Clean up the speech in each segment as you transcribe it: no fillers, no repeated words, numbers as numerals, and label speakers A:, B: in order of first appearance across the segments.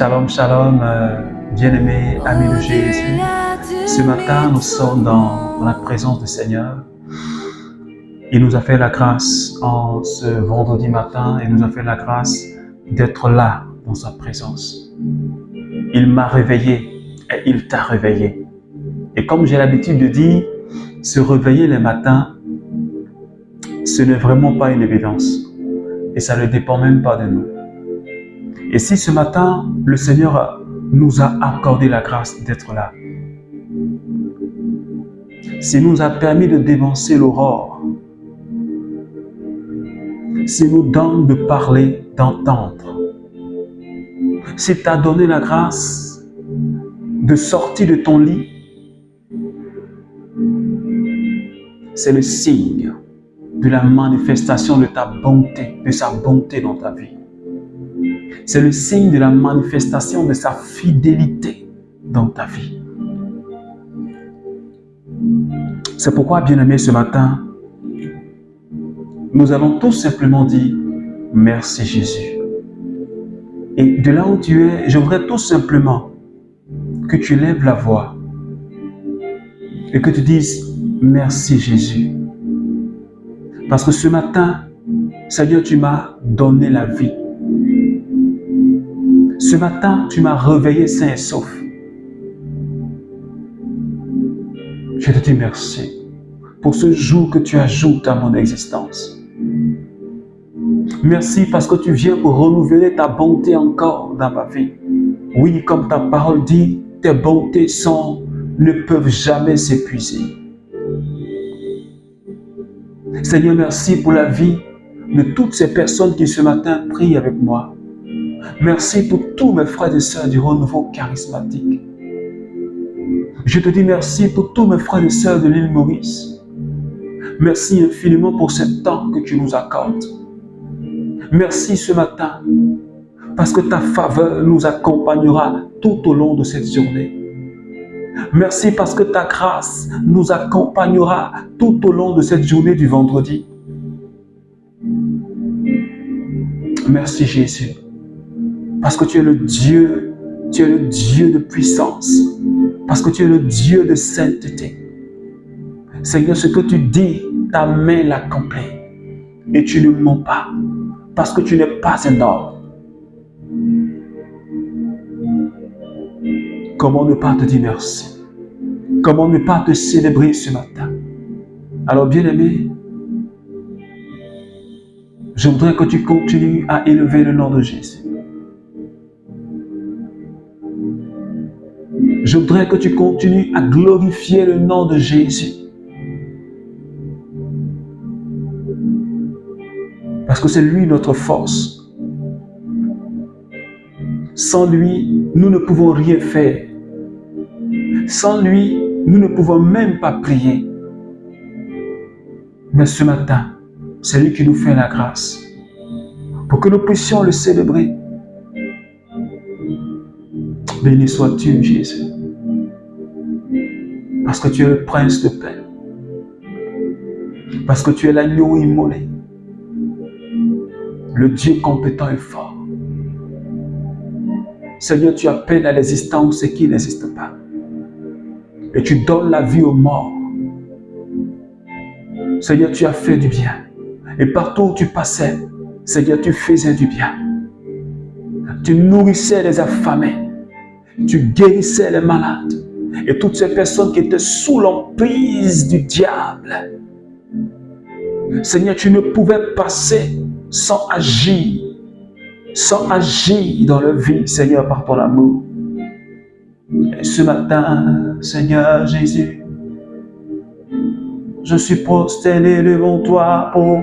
A: Shalom, shalom, bien-aimés amis de Jésus. Ce matin, nous sommes dans la présence du Seigneur. Il nous a fait la grâce en ce vendredi matin, il nous a fait la grâce d'être là dans sa présence. Il m'a réveillé et il t'a réveillé. Et comme j'ai l'habitude de dire, se réveiller les matins, ce n'est vraiment pas une évidence. Et ça ne dépend même pas de nous. Et si ce matin, le Seigneur nous a accordé la grâce d'être là, s'il nous a permis de dévancer l'aurore, s'il nous donne de parler, d'entendre, s'il t'a donné la grâce de sortir de ton lit, c'est le signe de la manifestation de ta bonté, de sa bonté dans ta vie. C'est le signe de la manifestation de sa fidélité dans ta vie. C'est pourquoi, bien-aimés, ce matin, nous allons tout simplement dire « Merci Jésus ». Et de là où tu es, je voudrais tout simplement que tu lèves la voix et que tu dises « Merci Jésus ». Parce que ce matin, Seigneur, tu m'as donné la vie. Ce matin, tu m'as réveillé sain et sauf. Je te dis merci pour ce jour que tu ajoutes à mon existence. Merci parce que tu viens pour renouveler ta bonté encore dans ma vie. Oui, comme ta parole dit, tes bontés ne peuvent jamais s'épuiser. Seigneur, merci pour la vie de toutes ces personnes qui ce matin prient avec moi. Merci pour tous mes frères et sœurs du renouveau charismatique. Je te dis merci pour tous mes frères et sœurs de l'île Maurice. Merci infiniment pour ce temps que tu nous accordes. Merci ce matin parce que ta faveur nous accompagnera tout au long de cette journée. Merci parce que ta grâce nous accompagnera tout au long de cette journée du vendredi. Merci Jésus, parce que tu es le Dieu de puissance, parce que tu es le Dieu de sainteté. Seigneur, ce que tu dis, ta main l'accomplit et tu ne mens pas, parce que tu n'es pas un homme. Comment ne pas te dire merci? Comment ne pas te célébrer ce matin? Alors bien-aimé, je voudrais que tu continues à élever le nom de Jésus. Je voudrais que tu continues à glorifier le nom de Jésus. Parce que c'est lui notre force. Sans lui, nous ne pouvons rien faire. Sans lui, nous ne pouvons même pas prier. Mais ce matin, c'est lui qui nous fait la grâce pour que nous puissions le célébrer. Béni sois-tu, Jésus, parce que tu es le prince de paix, parce que tu es l'agneau immolé, le Dieu compétent et fort. Seigneur, tu appelles à l'existence ce qui n'existe pas, et tu donnes la vie aux morts. Seigneur, tu as fait du bien, et partout où tu passais, Seigneur, tu faisais du bien. Tu nourrissais les affamés, tu guérissais les malades, et toutes ces personnes qui étaient sous l'emprise du diable. Seigneur, tu ne pouvais passer sans agir dans leur vie, Seigneur, par ton amour. Et ce matin, Seigneur Jésus, je suis prosterné devant toi pour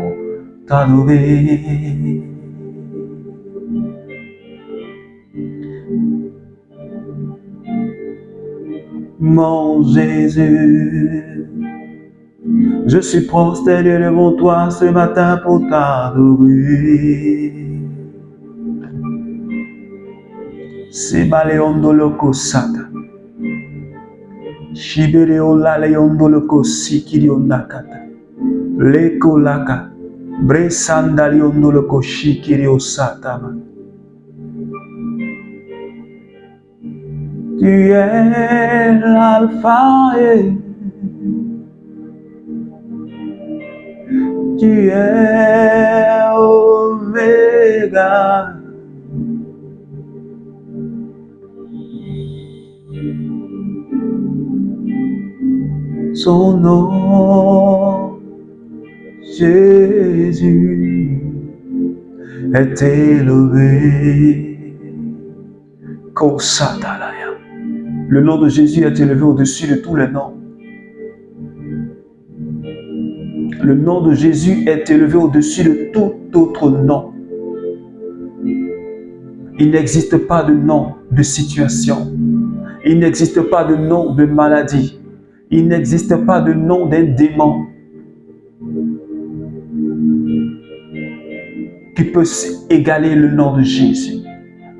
A: t'adorer. Mon Jésus, je suis prosterné devant toi ce matin pour t'adorer. Sebaleondo loko sata, shibereola leondo loko sikiriondakata, leko laka, bresanda leondo loko shikirio satama. Tu es l'alpha et tu es Oméga. Son nom, Jésus, est élevé. Kosatalaya. Le nom de Jésus est élevé au-dessus de tous les noms. Le nom de Jésus est élevé au-dessus de tout autre nom. Il n'existe pas de nom de situation. Il n'existe pas de nom de maladie. Il n'existe pas de nom d'un démon qui peut égaler le nom de Jésus.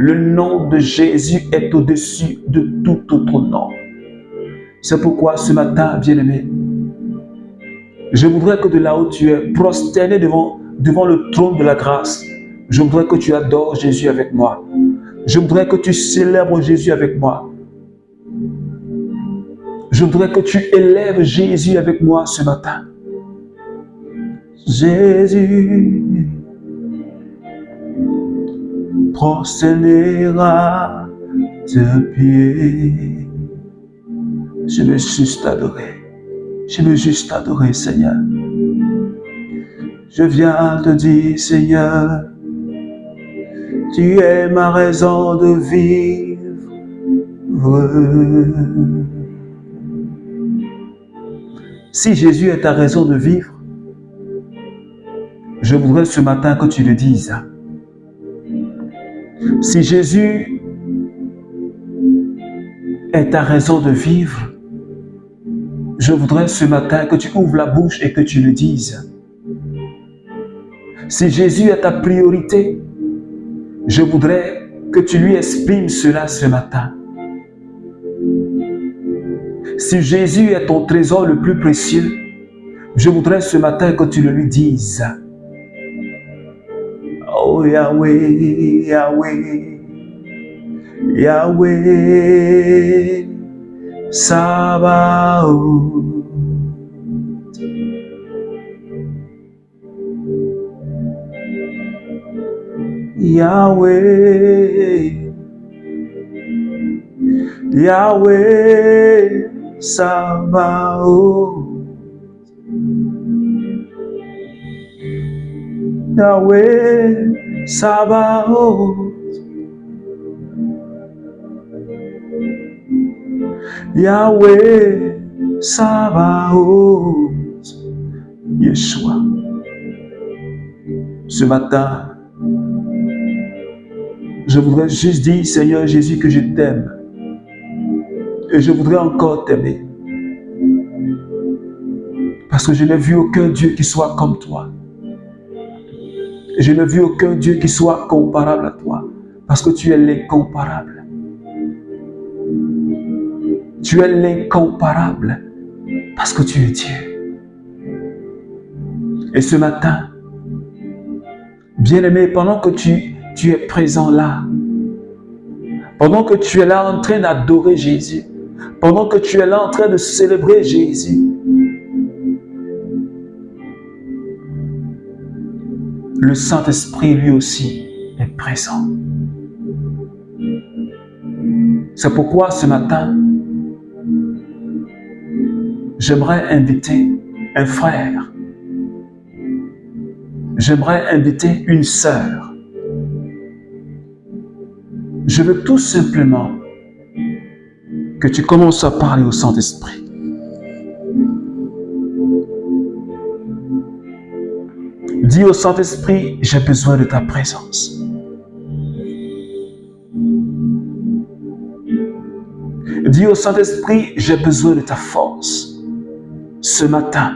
A: Le nom de Jésus est au-dessus de tout autre nom. C'est pourquoi ce matin, bien-aimé, je voudrais que de là où tu es, prosterné devant le trône de la grâce, je voudrais que tu adores Jésus avec moi. Je voudrais que tu célèbres Jésus avec moi. Je voudrais que tu élèves Jésus avec moi ce matin. Jésus prosternera tes pieds. Je veux juste t'adorer. Je veux juste t'adorer, Seigneur. Je viens te dire, Seigneur, tu es ma raison de vivre. Si Jésus est ta raison de vivre, je voudrais ce matin que tu le dises. Si Jésus est ta raison de vivre, je voudrais ce matin que tu ouvres la bouche et que tu le dises. Si Jésus est ta priorité, je voudrais que tu lui exprimes cela ce matin. Si Jésus est ton trésor le plus précieux, je voudrais ce matin que tu le lui dises. Oh Yahweh, Yahweh, Yahweh, Sabaoth. Yahweh, Yahweh, Sabaoth. Yahweh, Sabaoth. Yahweh, Sabaoth. Yeshua. Ce matin, je voudrais juste dire, Seigneur Jésus, que je t'aime. Et je voudrais encore t'aimer. Parce que je n'ai vu aucun Dieu qui soit comme toi. Je n'ai vu aucun Dieu qui soit comparable à toi. Parce que tu es l'incomparable. Tu es l'incomparable. Parce que tu es Dieu. Et ce matin, bien-aimé, pendant que tu es présent là, pendant que tu es là en train d'adorer Jésus, pendant que tu es là en train de célébrer Jésus, le Saint-Esprit lui aussi est présent. C'est pourquoi ce matin, j'aimerais inviter un frère, j'aimerais inviter une sœur. Je veux tout simplement que tu commences à parler au Saint-Esprit. Dis au Saint-Esprit, j'ai besoin de ta présence. Dis au Saint-Esprit, j'ai besoin de ta force. Ce matin,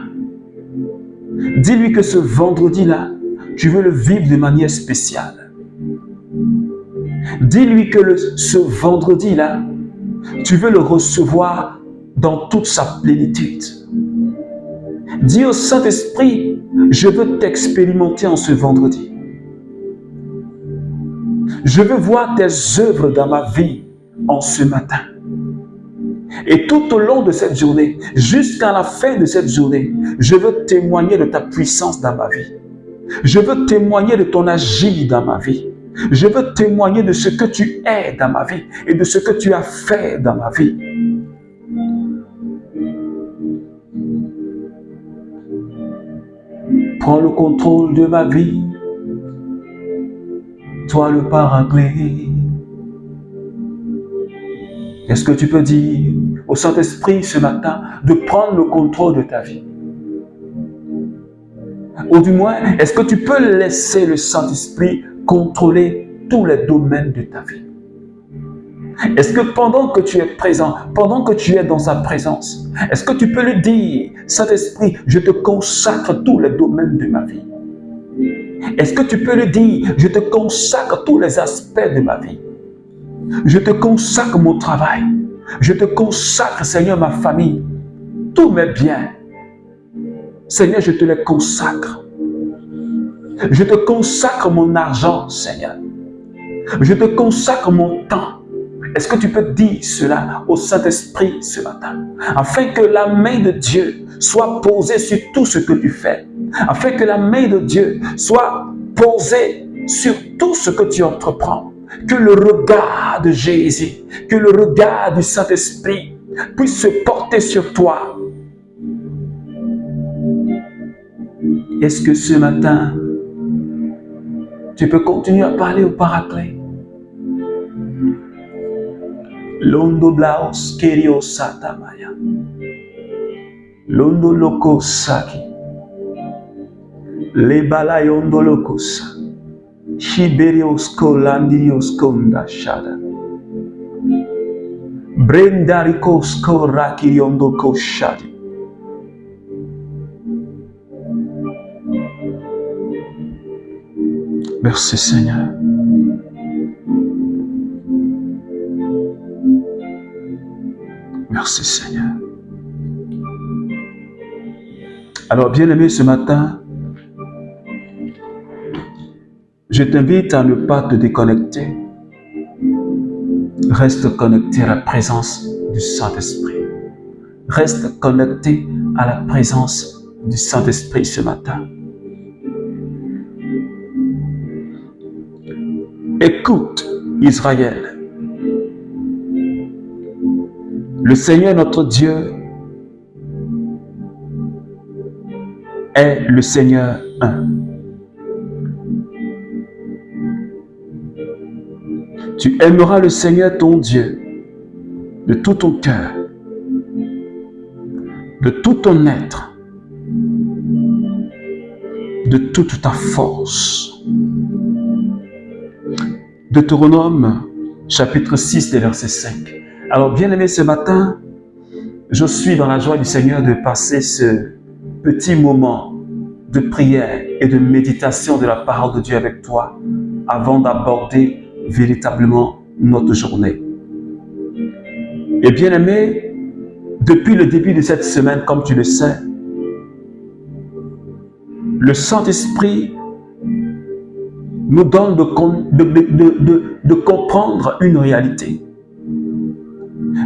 A: dis-lui que ce vendredi-là, tu veux le vivre de manière spéciale. Dis-lui que ce vendredi-là, tu veux le recevoir dans toute sa plénitude. Dis au Saint-Esprit, je veux t'expérimenter en ce vendredi. Je veux voir tes œuvres dans ma vie en ce matin. Et tout au long de cette journée, jusqu'à la fin de cette journée, je veux témoigner de ta puissance dans ma vie. Je veux témoigner de ton agir dans ma vie. Je veux témoigner de ce que tu es dans ma vie et de ce que tu as fait dans ma vie. Prends le contrôle de ma vie, toi le Paraclet. Est-ce que tu peux dire au Saint-Esprit ce matin de prendre le contrôle de ta vie? Ou du moins, est-ce que tu peux laisser le Saint-Esprit contrôler tous les domaines de ta vie? Est-ce que pendant que tu es présent, pendant que tu es dans sa présence, est-ce que tu peux lui dire, Saint-Esprit, je te consacre tous les domaines de ma vie? Est-ce que tu peux lui dire, je te consacre tous les aspects de ma vie? Je te consacre mon travail. Je te consacre, Seigneur, ma famille, tous mes biens. Seigneur, je te les consacre. Je te consacre mon argent, Seigneur. Je te consacre mon temps. Est-ce que tu peux dire cela au Saint-Esprit ce matin? Afin que la main de Dieu soit posée sur tout ce que tu fais. Afin que la main de Dieu soit posée sur tout ce que tu entreprends. Que le regard de Jésus, que le regard du Saint-Esprit puisse se porter sur toi. Est-ce que ce matin, tu peux continuer à parler au Paraclet? Londo blaos kerio satamaya. Londo loko saki. Le balayondo lokosa. Shiberios kolandirios konda shada. Brendarikos korakiriondo koshadi. Merci Seigneur. Merci Seigneur. Alors bien-aimé, ce matin, je t'invite à ne pas te déconnecter. Reste connecté à la présence du Saint-Esprit. Reste connecté à la présence du Saint-Esprit ce matin. Écoute, Israël. Le Seigneur notre Dieu est le Seigneur un. Tu aimeras le Seigneur ton Dieu de tout ton cœur, de tout ton être, de toute ta force. Deutéronome, chapitre 6, verset 5. Alors, bien-aimé, ce matin, je suis dans la joie du Seigneur de passer ce petit moment de prière et de méditation de la parole de Dieu avec toi avant d'aborder véritablement notre journée. Et bien-aimé, depuis le début de cette semaine, comme tu le sais, le Saint-Esprit nous donne de comprendre une réalité.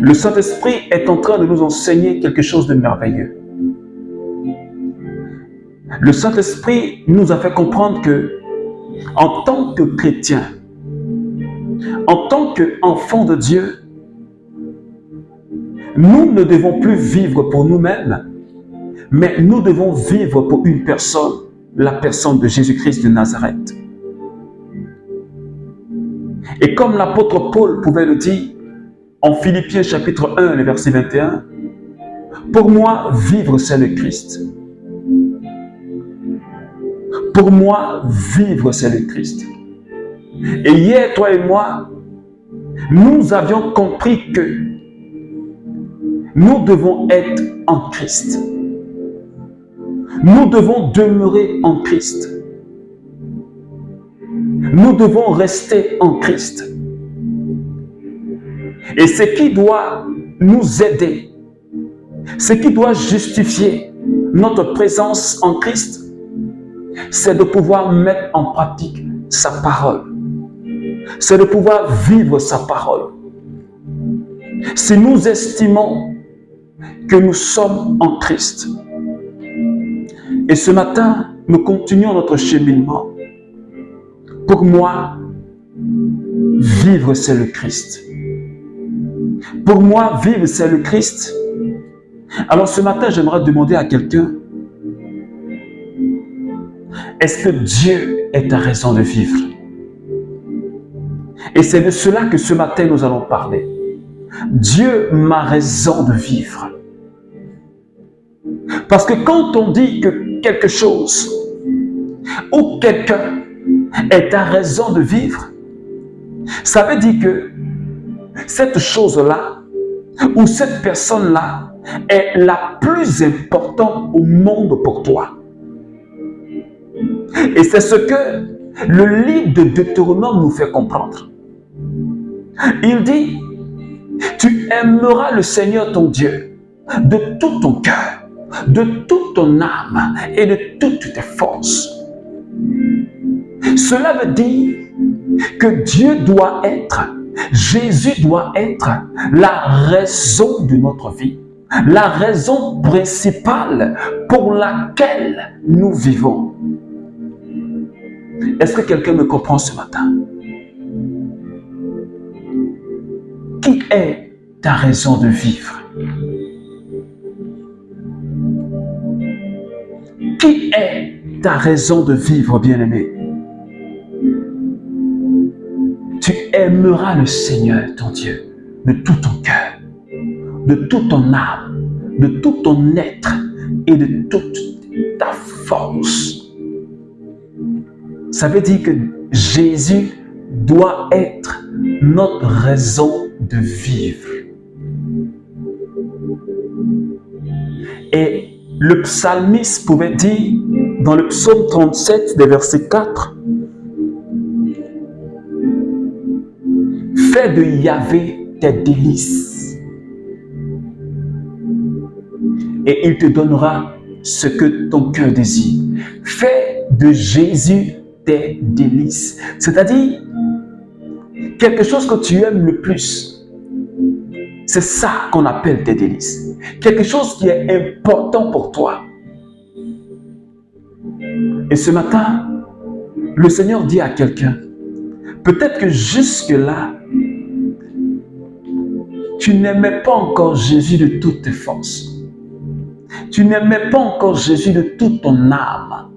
A: Le Saint-Esprit est en train de nous enseigner quelque chose de merveilleux. Le Saint-Esprit nous a fait comprendre que, en tant que chrétiens, en tant qu'enfants de Dieu, nous ne devons plus vivre pour nous-mêmes, mais nous devons vivre pour une personne, la personne de Jésus-Christ de Nazareth. Et comme l'apôtre Paul pouvait le dire, en Philippiens chapitre 1, le verset 21, « Pour moi, vivre c'est le Christ. Pour moi, vivre c'est le Christ. » Et hier, toi et moi, nous avions compris que nous devons être en Christ. Nous devons demeurer en Christ. Nous devons rester en Christ. Et ce qui doit nous aider, ce qui doit justifier notre présence en Christ, c'est de pouvoir mettre en pratique sa parole. C'est de pouvoir vivre sa parole. Si nous estimons que nous sommes en Christ, et ce matin, nous continuons notre cheminement. Pour moi, vivre, c'est le Christ. Pour moi, vivre, c'est le Christ. Alors ce matin, j'aimerais demander à quelqu'un, est-ce que Dieu est ta raison de vivre? Et c'est de cela que ce matin, nous allons parler. Dieu, ma raison de vivre. Parce que quand on dit que quelque chose ou quelqu'un est ta raison de vivre, ça veut dire que cette chose-là ou cette personne-là est la plus importante au monde pour toi. Et c'est ce que le livre de Deutéronome nous fait comprendre. Il dit, tu aimeras le Seigneur ton Dieu de tout ton cœur, de toute ton âme et de toutes tes forces. Cela veut dire que Dieu doit être, Jésus doit être la raison de notre vie, la raison principale pour laquelle nous vivons. Est-ce que quelqu'un me comprend ce matin? Qui est ta raison de vivre? Qui est ta raison de vivre, bien-aimé? Tu aimeras le Seigneur, ton Dieu, de tout ton cœur, de toute ton âme, de tout ton être et de toute ta force. Ça veut dire que Jésus doit être notre raison de vivre. Et le psalmiste pouvait dire dans le psaume 37, des versets 4, fais de Yahvé tes délices et il te donnera ce que ton cœur désire. Fais de Jésus tes délices. C'est-à-dire, quelque chose que tu aimes le plus, c'est ça qu'on appelle tes délices. Quelque chose qui est important pour toi. Et ce matin, le Seigneur dit à quelqu'un, peut-être que jusque-là, tu n'aimais pas encore Jésus de toutes tes forces. Tu n'aimais pas encore Jésus de toute ton âme.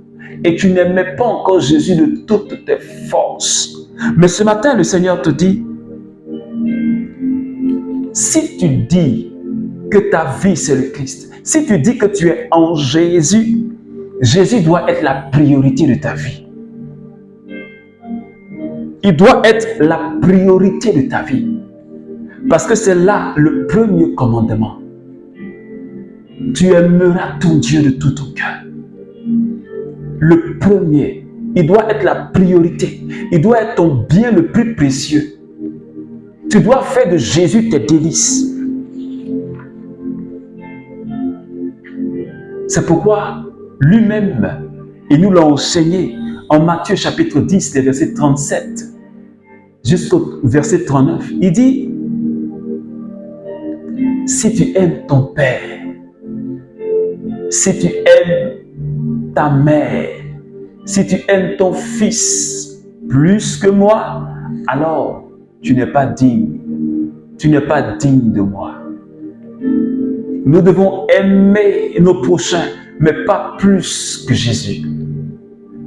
A: Et tu n'aimais pas encore Jésus de toutes tes forces. Mais ce matin, le Seigneur te dit, si tu dis que ta vie c'est le Christ, si tu dis que tu es en Jésus, Jésus doit être la priorité de ta vie. Il doit être la priorité de ta vie. Parce que c'est là le premier commandement. Tu aimeras ton Dieu de tout ton cœur. Le premier, il doit être la priorité. Il doit être ton bien le plus précieux. Tu dois faire de Jésus tes délices. C'est pourquoi lui-même, il nous l'a enseigné en Matthieu chapitre 10, les versets 37 jusqu'au verset 39. Il dit, si tu aimes ton père, si tu aimes ta mère, si tu aimes ton fils plus que moi, alors tu n'es pas digne. Tu n'es pas digne de moi. Nous devons aimer nos prochains, mais pas plus que Jésus.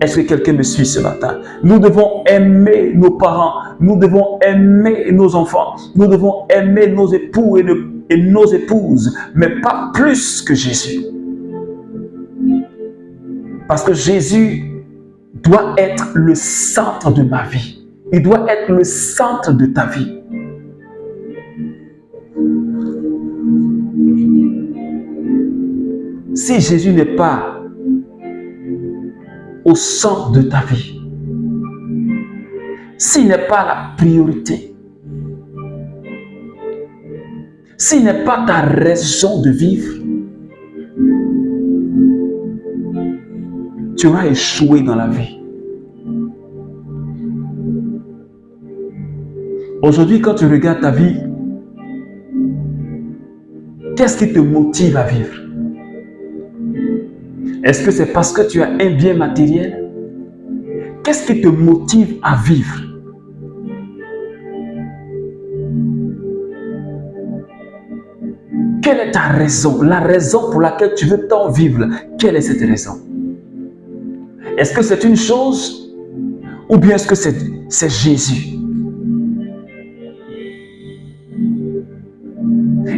A: Est-ce que quelqu'un me suit ce matin? Nous devons aimer nos parents, nous devons aimer nos enfants, nous devons aimer nos époux et nos épouses, mais pas plus que Jésus. Parce que Jésus doit être le centre de ma vie. Il doit être le centre de ta vie. Si Jésus n'est pas au centre de ta vie, s'il n'est pas la priorité, s'il n'est pas ta raison de vivre, tu auras échoué dans la vie. Aujourd'hui, quand tu regardes ta vie, Qu'est-ce qui te motive à vivre? Est-ce que c'est parce que tu as un bien matériel? Qu'est-ce qui te motive à vivre? Quelle est ta raison? La raison pour laquelle tu veux tant vivre, quelle est cette raison? Est-ce que c'est une chose ou bien est-ce que c'est Jésus?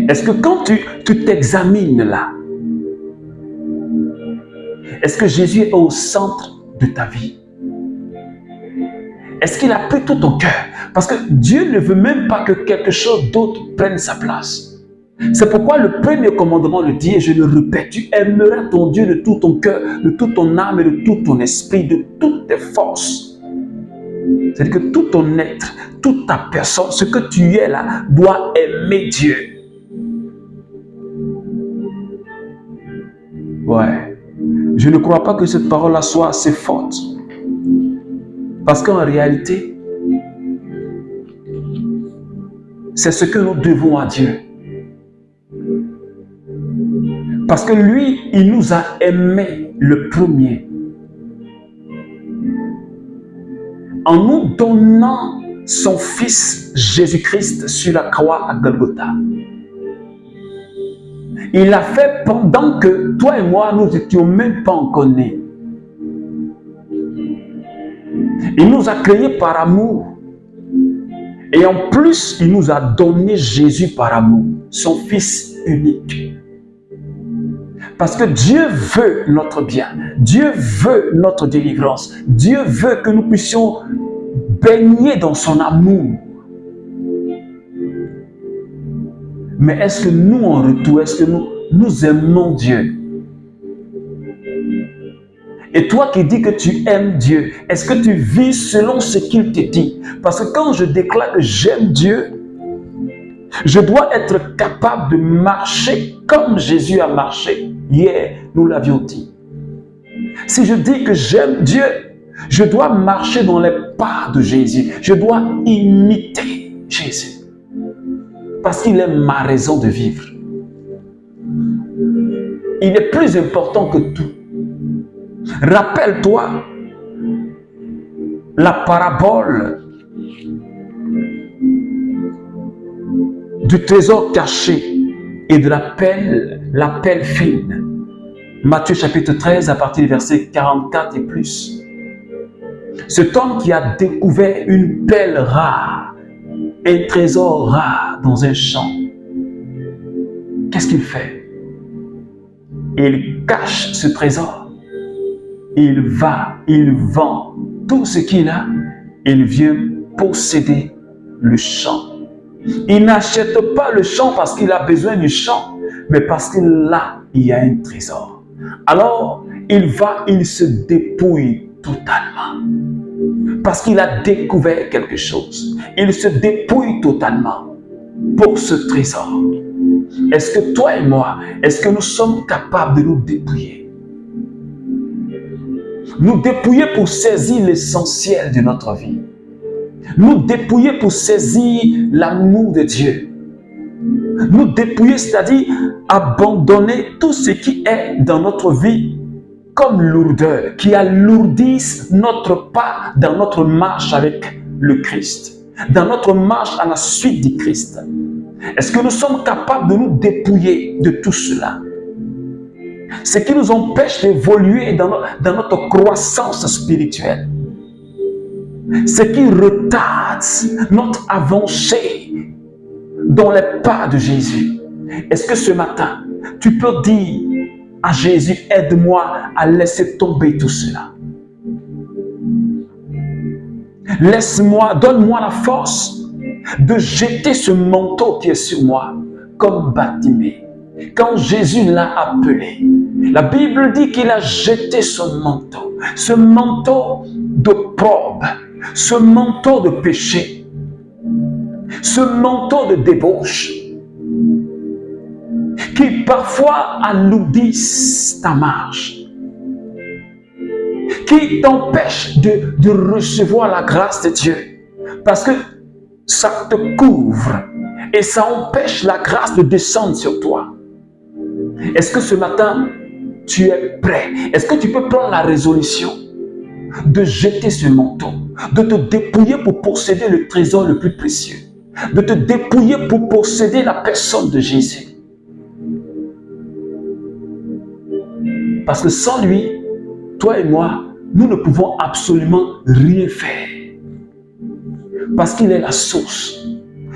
A: Est-ce que quand tu t'examines là, est-ce que Jésus est au centre de ta vie? Est-ce qu'il a pris tout ton cœur? Parce que Dieu ne veut même pas que quelque chose d'autre prenne sa place. C'est pourquoi le premier commandement le dit, et je le répète, tu aimeras ton Dieu de tout ton cœur, de toute ton âme et de tout ton esprit, de toutes tes forces. C'est-à-dire que tout ton être, toute ta personne, ce que tu es là, doit aimer Dieu. Ouais. Je ne crois pas que cette parole-là soit assez forte. Parce qu'en réalité, c'est ce que nous devons à Dieu. Parce que lui, il nous a aimés le premier. En nous donnant son Fils Jésus-Christ sur la croix à Golgotha. Il l'a fait pendant que toi et moi, nous n'étions même pas encore nés. Il nous a créés par amour. Et en plus, il nous a donné Jésus par amour, son Fils unique. Parce que Dieu veut notre bien. Dieu veut notre délivrance. Dieu veut que nous puissions baigner dans son amour. Mais est-ce que nous, en retour, est-ce que nous aimons Dieu? Et toi qui dis que tu aimes Dieu, est-ce que tu vis selon ce qu'il te dit? Parce que quand je déclare que j'aime Dieu, je dois être capable de marcher comme Jésus a marché. Hier, nous l'avions dit. Si je dis que j'aime Dieu, je dois marcher dans les pas de Jésus. Je dois imiter Jésus. Parce qu'il est ma raison de vivre. Il est plus important que tout. Rappelle-toi la parabole du trésor caché et de la pelle fine. Matthieu chapitre 13 à partir du verset 44 et plus. Cet homme qui a découvert une pelle rare, un trésor rare dans un champ, qu'est-ce qu'il fait? Il cache ce trésor. Il va, il vend tout ce qu'il a, il vient posséder le champ. Il n'achète pas le champ parce qu'il a besoin du champ, mais parce que là, il y a un trésor. Alors, il va, il se dépouille totalement. Parce qu'il a découvert quelque chose. Il se dépouille totalement pour ce trésor. Est-ce que toi et moi, est-ce que nous sommes capables de nous dépouiller? Nous dépouiller pour saisir l'essentiel de notre vie. Nous dépouiller pour saisir l'amour de Dieu. Nous dépouiller, c'est-à-dire abandonner tout ce qui est dans notre vie comme lourdeur, qui alourdissent notre pas dans notre marche avec le Christ, dans notre marche à la suite du Christ. Est-ce que nous sommes capables de nous dépouiller de tout cela? Ce qui nous empêche d'évoluer dans notre croissance spirituelle. Ce qui retarde notre avancée dans les pas de Jésus. Est-ce que ce matin, tu peux dire à Jésus, aide-moi à laisser tomber tout cela. Laisse-moi, donne-moi la force de jeter ce manteau qui est sur moi, comme Bartimée. Quand Jésus l'a appelé, la Bible dit qu'il a jeté ce manteau d'opprobre, ce manteau de péché, ce manteau de débauche, qui parfois alourdissent ta marche, qui t'empêche de recevoir la grâce de Dieu, parce que ça te couvre et ça empêche la grâce de descendre sur toi. Est-ce que ce matin, tu es prêt? Est-ce que tu peux prendre la résolution de jeter ce manteau, de te dépouiller pour posséder le trésor le plus précieux, de te dépouiller pour posséder la personne de Jésus? Parce que sans lui, toi et moi, nous ne pouvons absolument rien faire. Parce qu'il est la source.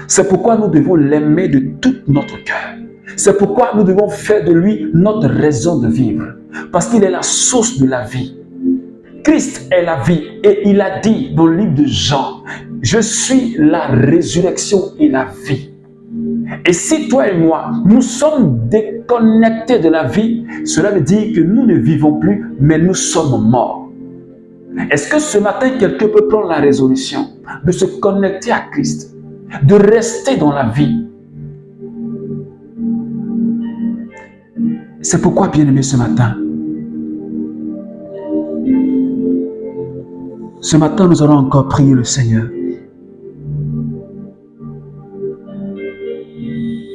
A: C'est pourquoi nous devons l'aimer de tout notre cœur. C'est pourquoi nous devons faire de lui notre raison de vivre. Parce qu'il est la source de la vie. Christ est la vie et il a dit dans le livre de Jean, « Je suis la résurrection et la vie. » Et si toi et moi, nous sommes déconnectés de la vie, cela veut dire que nous ne vivons plus, mais nous sommes morts. Est-ce que ce matin, quelqu'un peut prendre la résolution de se connecter à Christ, de rester dans la vie? C'est pourquoi, bien-aimé, ce matin, nous allons encore prier le Seigneur.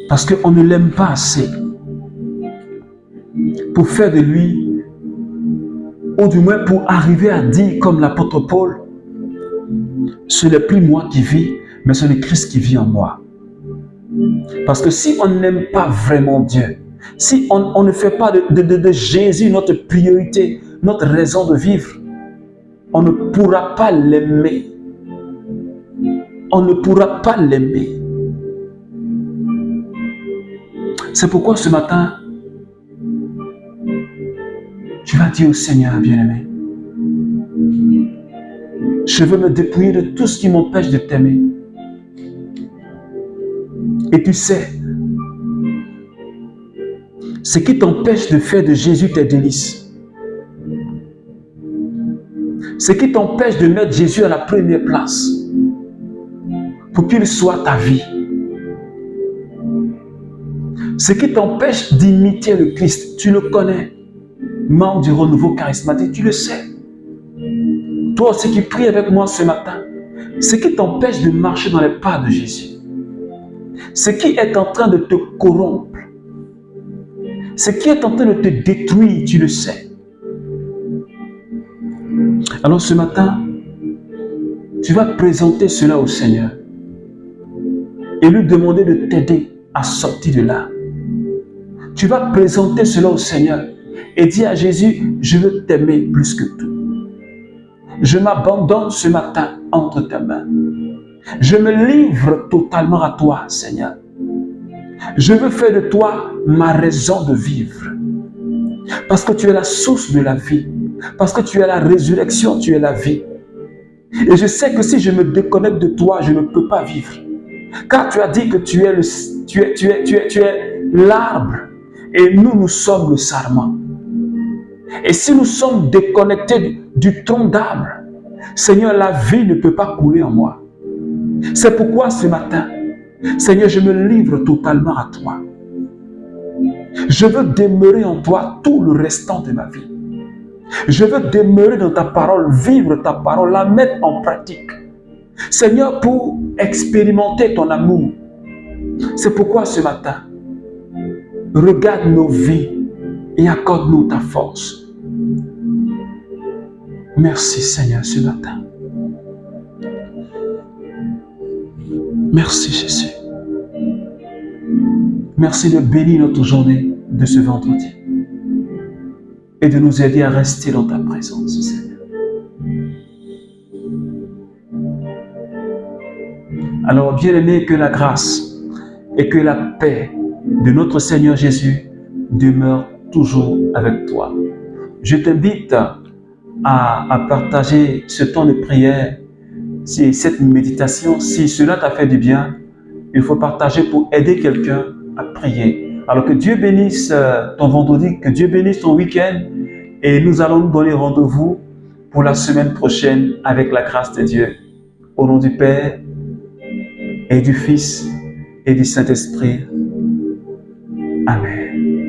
A: Parce qu'on ne l'aime pas assez pour faire de lui, ou du moins pour arriver à dire comme l'apôtre Paul, ce n'est plus moi qui vis, mais c'est le Christ qui vit en moi. Parce que si on n'aime pas vraiment Dieu, si on ne fait pas de Jésus notre priorité, notre raison de vivre, on ne pourra pas l'aimer. On ne pourra pas l'aimer. C'est pourquoi ce matin, tu vas dire au Seigneur, bien-aimé, je veux me dépouiller de tout ce qui m'empêche de t'aimer. Et tu sais, ce qui t'empêche de faire de Jésus tes délices, ce qui t'empêche de mettre Jésus à la première place, pour qu'il soit ta vie, ce qui t'empêche d'imiter le Christ, tu le connais, membre du renouveau charismatique, tu le sais. Toi aussi qui pries avec moi ce matin, ce qui t'empêche de marcher dans les pas de Jésus, ce qui est en train de te corrompre, ce qui est en train de te détruire, tu le sais. Alors ce matin, tu vas présenter cela au Seigneur et lui demander de t'aider à sortir de là. Tu vas présenter cela au Seigneur et dire à Jésus, je veux t'aimer plus que tout. Je m'abandonne ce matin entre tes mains. Je me livre totalement à toi, Seigneur. Je veux faire de toi ma raison de vivre. Parce que tu es la source de la vie. Parce que tu es la résurrection, tu es la vie. Et je sais que si je me déconnecte de toi, je ne peux pas vivre. Car tu as dit que tu es l'arbre et nous sommes le sarment. Et si nous sommes déconnectés du tronc d'arbre, Seigneur, la vie ne peut pas couler en moi. C'est pourquoi ce matin, Seigneur, je me livre totalement à toi. Je veux demeurer en toi tout le restant de ma vie. Je veux demeurer dans ta parole, vivre ta parole, la mettre en pratique. Seigneur, pour expérimenter ton amour. C'est pourquoi ce matin, regarde nos vies et accorde-nous ta force. Merci Seigneur ce matin. Merci Jésus. Merci de bénir notre journée de ce vendredi et de nous aider à rester dans ta présence, Seigneur. Alors, bien-aimé, que la grâce et que la paix de notre Seigneur Jésus demeure toujours avec toi. Je t'invite à partager ce temps de prière, cette méditation. Si cela t'a fait du bien, il faut partager pour aider quelqu'un à prier. Alors que Dieu bénisse ton vendredi, que Dieu bénisse ton week-end et nous allons nous donner rendez-vous pour la semaine prochaine avec la grâce de Dieu. Au nom du Père et du Fils et du Saint-Esprit. Amen.